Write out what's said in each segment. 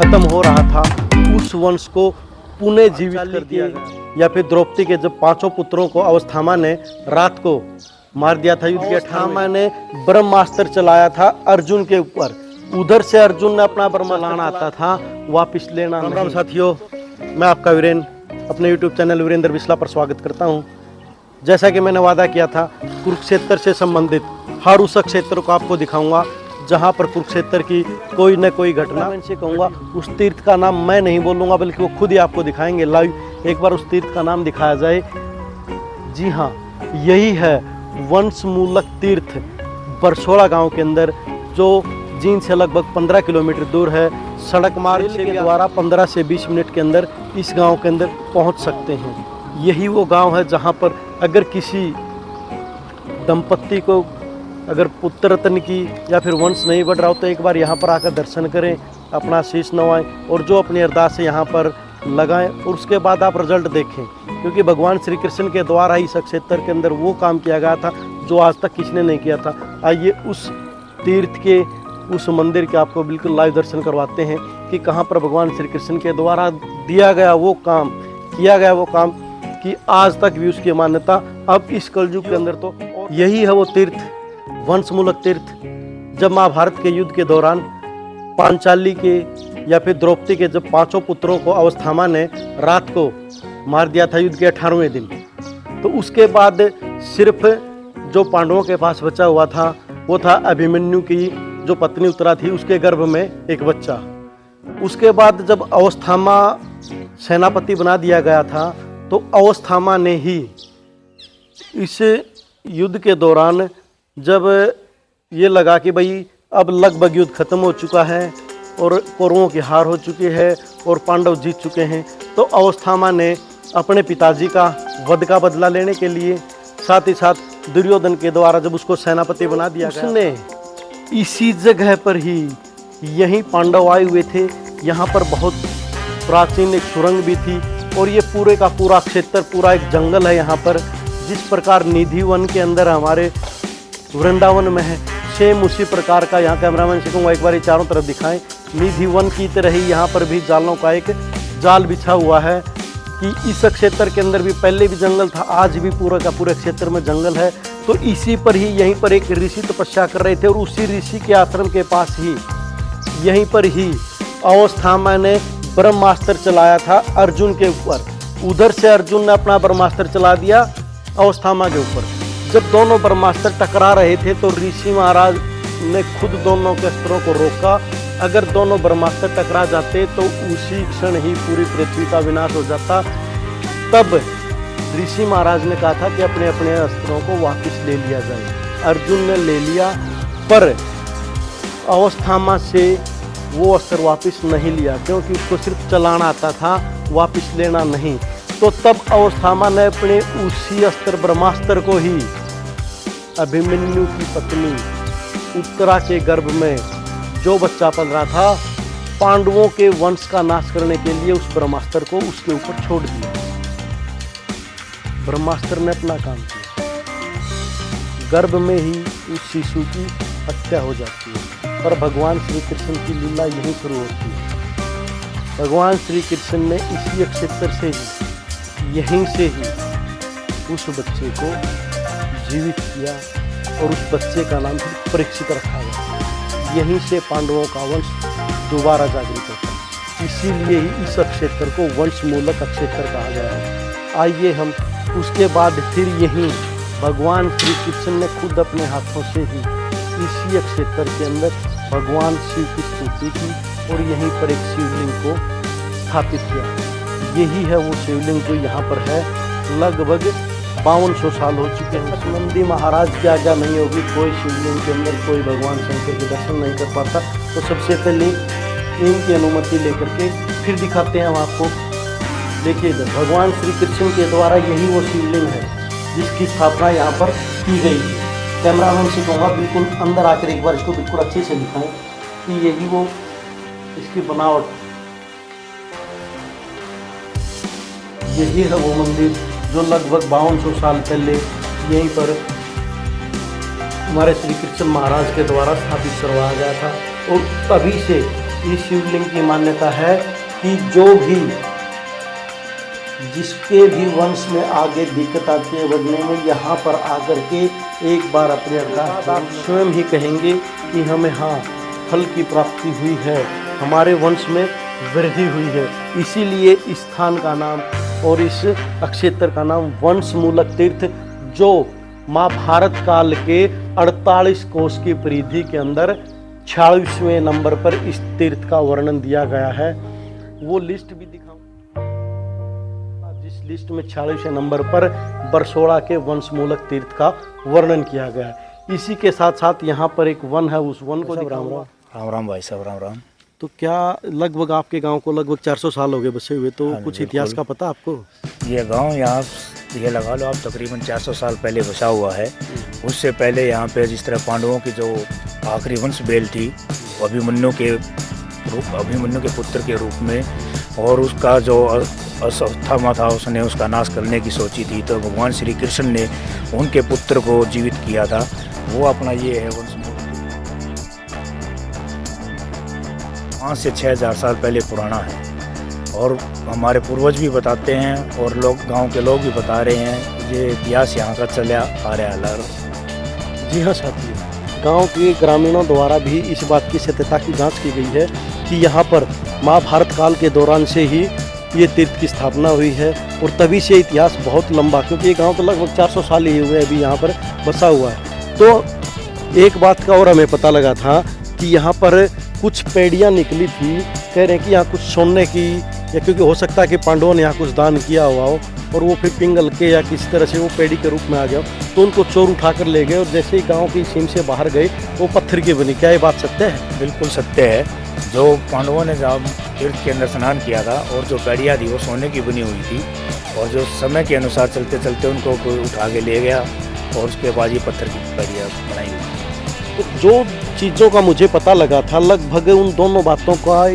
खत्म हो रहा था, उस वंश को पुनः जीवित कर दिया गया। या फिर द्रौपदी के जब 5 पुत्रों को अवस्थामा ने रात को मार दिया था युद्ध के, अवस्थामा ने ब्रह्मास्त्र चलाया था अर्जुन के ऊपर। उधर से अर्जुन ने अपना ब्रह्मास्त्र लाना आता था, वापिस लेना नहीं। राम साथियों, मैं आपका वीरेंद्र अपने YouTube चैनल वीरेंद्र बिस्ला पर स्वागत करता हूं। जैसा कि मैंने वादा किया था, कुरुक्षेत्र से संबंधित हर उस क्षेत्र को आपको दिखाऊंगा जहां पर कुरुक्षेत्र की कोई न कोई घटना। मैं इनसे कहूँगा उस तीर्थ का नाम मैं नहीं बोलूँगा, बल्कि वो खुद ही आपको दिखाएंगे लाइव। एक बार उस तीर्थ का नाम दिखाया जाए। जी हाँ, यही है वंशमूलक तीर्थ बरसोड़ा गांव के अंदर, जो जींद से लगभग 15 किलोमीटर दूर है। सड़क मार्ग के द्वारा 15 से 20 मिनट के अंदर इस गांव के अंदर पहुंच सकते हैं। यही वो गांव है जहां पर अगर किसी दंपत्ति को अगर पुत्र रत्न की या फिर वंश नहीं बढ़ रहा हो तो एक बार यहाँ पर आकर दर्शन करें, अपना शीश नवाएं और जो अपनी अरदास है यहाँ पर लगाएं और उसके बाद आप रिजल्ट देखें। क्योंकि भगवान श्री कृष्ण के द्वारा ही इस क्षेत्र के अंदर वो काम किया गया था जो आज तक किसी ने नहीं किया था। आइए उस तीर्थ के, उस मंदिर के आपको बिल्कुल लाइव दर्शन करवाते हैं कि कहाँ पर भगवान श्री कृष्ण के द्वारा दिया गया वो काम, किया गया वो काम कि आज तक भी उसकी मान्यता अब इस कलयुग के अंदर। तो यही है वो तीर्थ, वंशमूलक तीर्थ। जब महाभारत के युद्ध के दौरान पांचाली के या फिर द्रौपदी के जब 5 पुत्रों को अवस्थामा ने रात को मार दिया था युद्ध के 18वें दिन, तो उसके बाद सिर्फ जो पांडवों के पास बचा हुआ था वो था अभिमन्यु की जो पत्नी उत्तरा थी, उसके गर्भ में एक बच्चा। उसके बाद जब अवस्थामा सेनापति बना दिया गया था तो अवस्थामा ने ही इस युद्ध के दौरान जब ये लगा कि भाई अब लगभग युद्ध खत्म हो चुका है और कौरवों की हार हो चुकी है और पांडव जीत चुके हैं, तो अवस्थामा ने अपने पिताजी का वध का बदला लेने के लिए, साथ ही साथ दुर्योधन के द्वारा जब उसको सेनापति बना दिया गया, उसने इसी जगह पर ही यहीं पांडव आए हुए थे। यहाँ पर बहुत प्राचीन एक सुरंग भी थी और ये पूरे का पूरा क्षेत्र पूरा एक जंगल है। यहाँ पर जिस प्रकार निधि वन के अंदर हमारे वृंदावन में है, सेम उसी प्रकार का यहाँ कैमरामैन से कहूँगा एक बार चारों तरफ दिखाएं। निधि वन की तरह ही यहाँ पर भी जालों का एक जाल बिछा हुआ है कि इस क्षेत्र के अंदर भी पहले भी जंगल था, आज भी पूरे का पूरे क्षेत्र में जंगल है। तो इसी पर ही यहीं पर एक ऋषि तपस्या कर रहे थे और उसी ऋषि के आश्रम के पास ही यहीं पर ही अवस्थामा ने ब्रह्मास्त्र चलाया था अर्जुन के ऊपर। उधर से अर्जुन ने अपना ब्रह्मास्त्र चला दिया अवस्थामा के ऊपर। जब दोनों ब्रह्मास्त्र टकरा रहे थे तो ऋषि महाराज ने खुद दोनों के अस्त्रों को रोका। अगर दोनों ब्रह्मास्त्र टकरा जाते तो उसी क्षण ही पूरी पृथ्वी का विनाश हो जाता। तब ऋषि महाराज ने कहा था कि अपने अपने अस्त्रों को वापस ले लिया जाए। अर्जुन ने ले लिया, पर अवस्थामा से वो अस्त्र वापस नहीं लिया क्योंकि उसको सिर्फ चलाना आता था, वापस लेना नहीं। तो तब अवस्थामा ने अपने उसी अस्त्र ब्रह्मास्त्र को ही अभिमन्यु की पत्नी उत्तरा के गर्भ में जो बच्चा पल रहा था, पांडवों के वंश का नाश करने के लिए उस ब्रह्मास्त्र को उसके ऊपर छोड़ दिया। ब्रह्मास्त्र ने अपना काम किया, गर्भ में ही उस शिशु की हत्या हो जाती है। पर भगवान श्री कृष्ण की लीला यहीं शुरू होती है। भगवान श्री कृष्ण ने इसी क्षेत्र से ही, यहीं से ही उस बच्चे को जीवित किया और उस बच्चे का नाम फिर परीक्षित रखा गया। यहीं से पांडवों का वंश दोबारा जागृत होता है। इसीलिए ही इस क्षेत्र को वंशमूलक क्षेत्र कहा गया है। आइए हम उसके बाद फिर यहीं भगवान श्री कृष्ण ने खुद अपने हाथों से ही इसी क्षेत्र के अंदर भगवान शिव की स्तुति की और यहीं पर एक शिवलिंग को स्थापित किया। यही है वो शिवलिंग जो यहाँ पर है। लगभग 5200 साल हो चुके हैं। नंदी महाराज की आज्ञा नहीं होगी, कोई शिवलिंग के अंदर कोई भगवान शंकर के दर्शन नहीं कर पाता। तो सबसे पहले इनकी अनुमति लेकर के फिर दिखाते हैं हम आपको। देखिए इधर भगवान श्री कृष्ण के द्वारा यही वो शिवलिंग है जिसकी स्थापना यहाँ पर की गई है। कैमरामैन से कहूँगा बिल्कुल अंदर आकर एक बार इसको बिल्कुल अच्छे से दिखाएं कि यही वो इसकी बनावट, यही है वो मंदिर जो लगभग 5200 साल पहले यहीं पर हमारे श्री कृष्ण महाराज के द्वारा स्थापित करवाया गया था। और तभी से इस शिवलिंग की मान्यता है कि जो भी जिसके भी वंश में आगे दिक्कत आती है बढ़ने में, यहाँ पर आकर के एक बार अपने अरदास आप स्वयं ही कहेंगे कि हमें फल की प्राप्ति हुई है, हमारे वंश में वृद्धि हुई है। इसीलिए इस स्थान का नाम और इस अक्षेत्र का नाम वंश मूलक तीर्थ, जो महाभारत काल के 48 कोष की परिधि के अंदर 46वें नंबर पर इस तीर्थ का वर्णन दिया गया है। वो लिस्ट भी दिखाऊं, जिस लिस्ट में 46वें नंबर पर बरसोड़ा के वंश मूलक तीर्थ का वर्णन किया गया है। इसी के साथ साथ यहाँ पर एक वन है, उस वन को राम राम भाई साहब, राम राम। तो क्या लगभग आपके गांव को लगभग 400 साल हो गए बसे हुए, तो कुछ इतिहास का पता आपको? ये गांव यहाँ ये लगा लो आप तकरीबन 400 साल पहले बसा हुआ है। उससे पहले यहाँ पे जिस तरह पांडवों की जो आखिरी वंश बेल थी, अभिमन्यु के पुत्र के रूप में, और उसका जो अश्वत्थामा था उसने उसका नाश करने की सोची थी, तो भगवान श्री कृष्ण ने उनके पुत्र को जीवित किया था। वो अपना ये है वंश 5 से 6000 साल पहले पुराना है। और हमारे पूर्वज भी बताते हैं और गांव के लोग भी बता रहे हैं, ये इतिहास यहाँ का चला आ रहा है। जी हाँ साथियों, गांव के ग्रामीणों द्वारा भी इस बात की सत्यता की जांच की गई है कि यहाँ पर महाभारत काल के दौरान से ही ये तीर्थ की स्थापना हुई है, और तभी से इतिहास बहुत लंबा, क्योंकि ये गांव तो लगभग 400 साल ही हुए अभी यहाँ पर बसा हुआ है। तो एक बात का और हमें पता लगा था कि यहाँ पर कुछ पेड़ियाँ निकली थी, कह रहे हैं कि यहाँ कुछ सोने की, या क्योंकि हो सकता है कि पांडवों ने यहाँ कुछ दान किया हुआ हो और वो फिर पिंगल के या किसी तरह से वो पेड़ी के रूप में आ गया, तो उनको चोर उठा कर ले गए, और जैसे ही गांव की सीम से बाहर गए वो पत्थर की बनी। क्या ये बात सत्य है? बिल्कुल सत्य है। जो पांडवों ने जब तीर्थ के अंदर स्नान किया था, और जो पेड़ियाँ थी वो सोने की बनी हुई थी, और जो समय के अनुसार चलते चलते उनको कोई उठा के ले गया, और उसके बाद ये पत्थर की पेड़ियाँ बनाई हुई। तो जो चीज़ों का मुझे पता लगा था, लगभग उन दोनों बातों का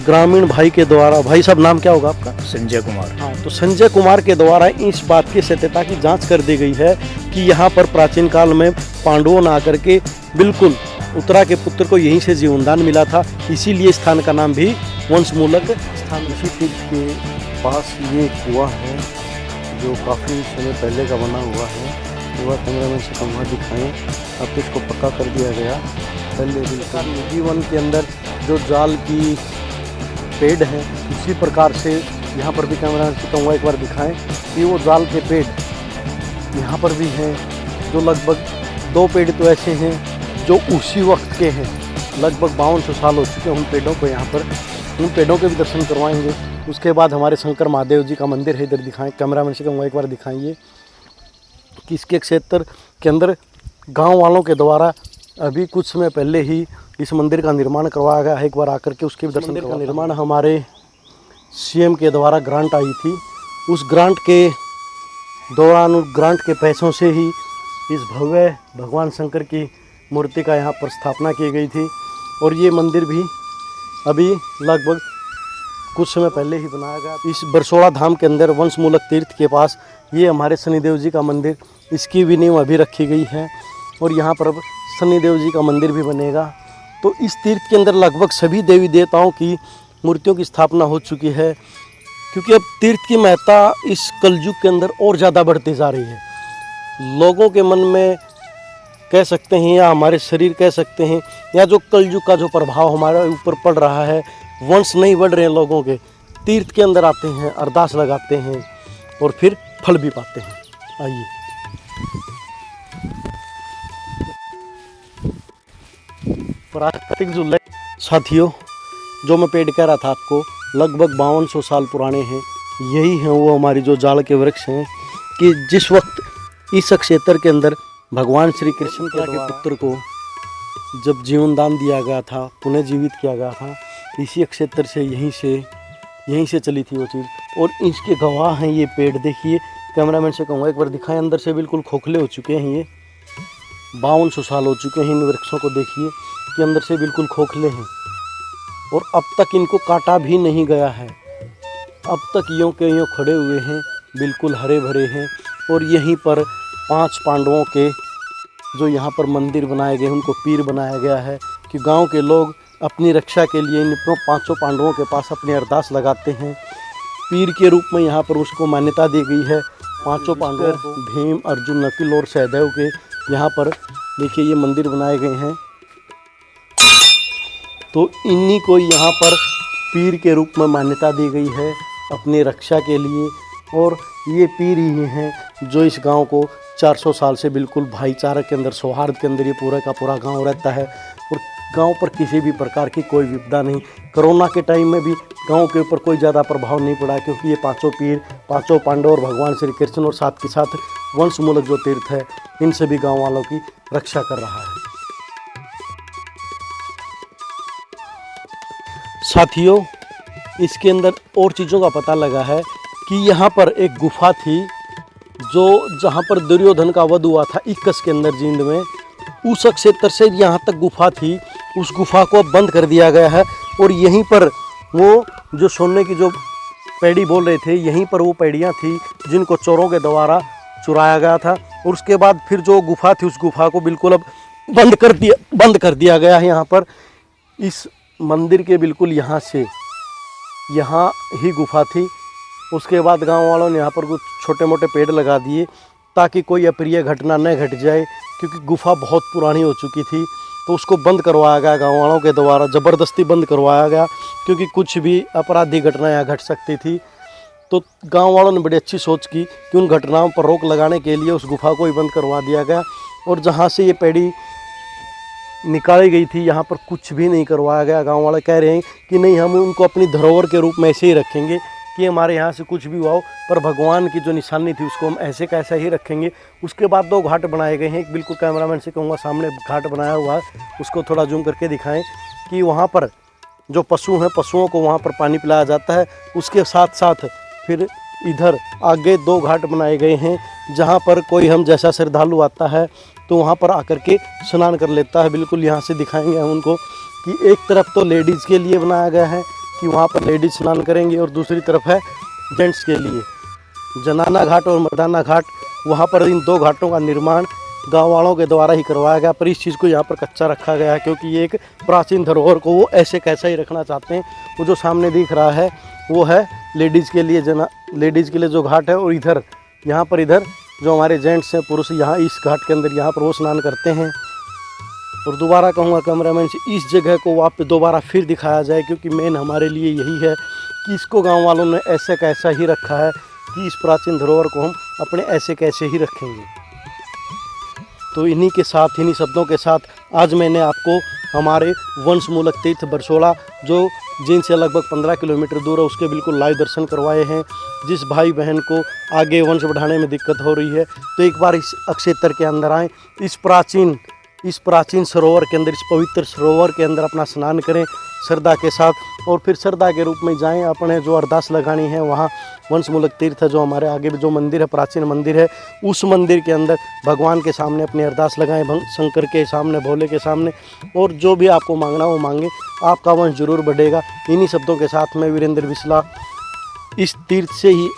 ग्रामीण भाई के द्वारा, भाई साहब नाम क्या होगा आपका? संजय कुमार। हाँ, तो संजय कुमार के द्वारा इस बात की सत्यता की जांच कर दी गई है कि यहाँ पर प्राचीन काल में पांडवों ने आकर के बिल्कुल उत्तरा के पुत्र को यहीं से जीवनदान मिला था, इसीलिए स्थान का नाम भी वंशमूलक स्थान। इसी तीर्थ के पास ये कुआं है जो काफ़ी समय पहले का बना हुआ है। पूरा कैमरामैन से कम दिखाएँ, अब इसको पक्का कर दिया गया। पहले बिल्कुल निजी वन के अंदर जो जाल की पेड़ हैं, उसी प्रकार से यहाँ पर भी कैमरामैन से कहूँगा एक बार दिखाएं कि वो जाल के पेड़ यहाँ पर भी हैं, जो लगभग 2 पेड़ तो ऐसे हैं जो उसी वक्त के हैं, लगभग 5200 साल हो चुके हैं उन पेड़ों को। यहाँ पर उन पेड़ों के भी दर्शन करवाएंगे। उसके बाद हमारे शंकर महादेव जी का मंदिर है, इधर दिखाएं, कैमरामैन से कहूँगा एक बार दिखाइए कि इसके क्षेत्र के अंदर गाँव वालों के द्वारा अभी कुछ समय पहले ही इस मंदिर का निर्माण करवाया गया है। एक बार आकर के उसके भी दर्शन। मंदिर का निर्माण हमारे सीएम के द्वारा ग्रांट आई थी, उस ग्रांट के दौरान उस ग्रांट के पैसों से ही इस भव्य भगवान शंकर की मूर्ति का यहाँ पर स्थापना की गई थी। और ये मंदिर भी अभी लगभग कुछ समय पहले ही बनाया गया। इस बरसोड़ा धाम के अंदर वंशमूलक तीर्थ के पास ये हमारे शनिदेव जी का मंदिर, इसकी भी नींव अभी रखी गई है, और यहाँ पर अब शनिदेव जी का मंदिर भी बनेगा। तो इस तीर्थ के अंदर लगभग सभी देवी देवताओं की मूर्तियों की स्थापना हो चुकी है, क्योंकि अब तीर्थ की महत्ता इस कलयुग के अंदर और ज़्यादा बढ़ती जा रही है। लोगों के मन में कह सकते हैं, या हमारे शरीर कह सकते हैं, या जो कलयुग का जो प्रभाव हमारे ऊपर पड़ रहा है, वंश नहीं बढ़ रहे हैं लोगों के, तीर्थ के अंदर आते हैं, अरदास लगाते हैं और फिर फल भी पाते हैं। आइए प्राकृतिक झूले साथियों, जो मैं पेड़ कह रहा था आपको, लगभग 5200 साल पुराने हैं। यही हैं वो हमारी जो जाल के वृक्ष हैं, कि जिस वक्त इस क्षेत्र के अंदर भगवान श्री कृष्ण के पुत्र को जब जीवन दान दिया गया था, पुनः जीवित किया गया था, इसी क्षेत्र से यहीं से चली थी वो चीज़। और इसके गवाह हैं ये पेड़। देखिए, कैमरामैन से कहूँगा एक बार दिखाएं, अंदर से बिल्कुल खोखले हो चुके हैं। ये 5200 साल हो चुके हैं इन वृक्षों को। देखिए कि अंदर से बिल्कुल खोखले हैं, और अब तक इनको काटा भी नहीं गया है। अब तक यों के यों खड़े हुए हैं, बिल्कुल हरे भरे हैं। और यहीं पर 5 पांडवों के जो यहाँ पर मंदिर बनाए गए, उनको पीर बनाया गया है कि गांव के लोग अपनी रक्षा के लिए इन पांचों पांडवों के पास अपनी अरदास लगाते हैं। पीर के रूप में यहाँ पर उसको मान्यता दी गई है। पांचों पांडवों को भीम, अर्जुन, नकुल और सहदेव के यहाँ पर देखिए ये मंदिर बनाए गए हैं। तो इन्हीं को यहाँ पर पीर के रूप में मान्यता दी गई है अपनी रक्षा के लिए। और ये पीर ही हैं जो इस गांव को 400 साल से बिल्कुल भाईचारा के अंदर, सौहार्द के अंदर ये पूरा का पूरा गांव रहता है। और गांव पर किसी भी प्रकार की कोई विपदा नहीं। कोरोना के टाइम में भी गांव के ऊपर कोई ज़्यादा प्रभाव नहीं पड़ा, क्योंकि ये पांचों पीर, पांचों पांडव और भगवान श्री कृष्ण और साथ के साथ वंश मूलक जो तीर्थ है, इन सभी गाँव वालों की रक्षा कर रहा है। साथियों, इसके अंदर और चीज़ों का पता लगा है कि यहाँ पर एक गुफा थी जो जहाँ पर दुर्योधन का वध हुआ था इक्कस के अंदर जींद में, उस क्षेत्र से यहाँ तक गुफा थी। उस गुफा को अब बंद कर दिया गया है और यहीं पर वो जो सोने की जो पैड़ी बोल रहे थे, यहीं पर वो पैड़ियाँ थी जिनको चोरों के द्वारा चुराया गया था। और उसके बाद फिर जो गुफा थी उस गुफा को बिल्कुल अब बंद कर दिया गया है। यहाँ पर इस मंदिर के बिल्कुल यहाँ से यहाँ ही गुफा थी। उसके बाद गांव वालों ने यहाँ पर कुछ छोटे मोटे पेड़ लगा दिए ताकि कोई अप्रिय घटना न घट जाए, क्योंकि गुफा बहुत पुरानी हो चुकी थी। तो उसको बंद करवाया गया गांव वालों के द्वारा, ज़बरदस्ती बंद करवाया गया, क्योंकि कुछ भी अपराधी घटना यहाँ घट सकती थी। तो गांव वालों ने बड़ी अच्छी सोच की कि उन घटनाओं पर रोक लगाने के लिए उस गुफा को ही बंद करवा दिया गया। और जहाँ से ये पैड़ी निकाली गई थी यहाँ पर कुछ भी नहीं करवाया गया। गांव वाले कह रहे हैं कि नहीं, हम उनको अपनी धरोहर के रूप में ऐसे ही रखेंगे कि हमारे यहाँ से कुछ भी हुआ हो, पर भगवान की जो निशानी थी उसको हम ऐसे का ऐसा ही रखेंगे। उसके बाद 2 घाट बनाए गए हैं। एक बिल्कुल कैमरामैन से कहूँगा सामने घाट बनाया हुआ है, उसको थोड़ा जूम करके दिखाएं कि वहाँ पर जो पशु हैं, पशुओं को वहाँ पर पानी पिलाया जाता है। उसके साथ साथ फिर इधर आगे 2 घाट बनाए गए हैं जहाँ पर कोई हम जैसा श्रद्धालु आता है तो वहाँ पर आकर के स्नान कर लेता है। बिल्कुल यहाँ से दिखाएंगे हम उनको कि एक तरफ तो लेडीज़ के लिए बनाया गया है कि वहाँ पर लेडीज स्नान करेंगे, और दूसरी तरफ है जेंट्स के लिए जनाना घाट और मर्दाना घाट। वहाँ पर इन 2 घाटों का निर्माण गाँव वालों के द्वारा ही करवाया गया, पर इस चीज़ को यहाँ पर कच्चा रखा गया है क्योंकि ये एक प्राचीन धरोहर को वो ऐसे कैसा ही रखना चाहते हैं। वो जो सामने दिख रहा है वो है लेडीज़ के लिए जो घाट है, और इधर यहाँ पर इधर जो हमारे जेंट्स हैं, पुरुष, यहाँ इस घाट के अंदर यहाँ पर वो स्नान करते हैं। और दोबारा कहूँगा कैमरामैन से इस जगह को आप दोबारा फिर दिखाया जाए, क्योंकि मेन हमारे लिए यही है कि इसको गांव वालों ने ऐसे कैसा ही रखा है कि इस प्राचीन धरोहर को हम अपने ऐसे कैसे ही रखेंगे। तो इन्हीं के साथ, इन्हीं शब्दों के साथ आज मैंने आपको हमारे वंश मूलक तीर्थ बरसोला, जो जींद से लगभग 15 किलोमीटर दूर है, उसके बिल्कुल लाइव दर्शन करवाए हैं। जिस भाई बहन को आगे वंश बढ़ाने में दिक्कत हो रही है तो एक बार इस अक्षेत्र के अंदर आएँ, इस प्राचीन सरोवर के अंदर, इस पवित्र सरोवर के अंदर अपना स्नान करें श्रद्धा के साथ, और फिर श्रद्धा के रूप में जाएं। अपने जो अरदास लगानी है वहाँ वंश मूलक तीर्थ है, जो हमारे आगे भी जो मंदिर है, प्राचीन मंदिर है, उस मंदिर के अंदर भगवान के सामने अपनी अरदास लगाएं, शंकर के सामने, भोले के सामने, और जो भी आपको मांगना वो मांगे, आपका वंश जरूर बढ़ेगा। इन्हीं शब्दों के साथ मैं वीरेंद्र बिसला इस तीर्थ से ही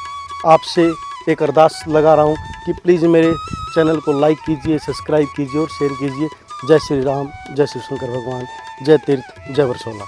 आपसे एक अरदास लगा रहा हूँ कि प्लीज़ मेरे चैनल को लाइक कीजिए, सब्सक्राइब कीजिए और शेयर कीजिए। जय श्री राम, जय श्री शंकर भगवान, जय तीर्थ, जय बरसोला।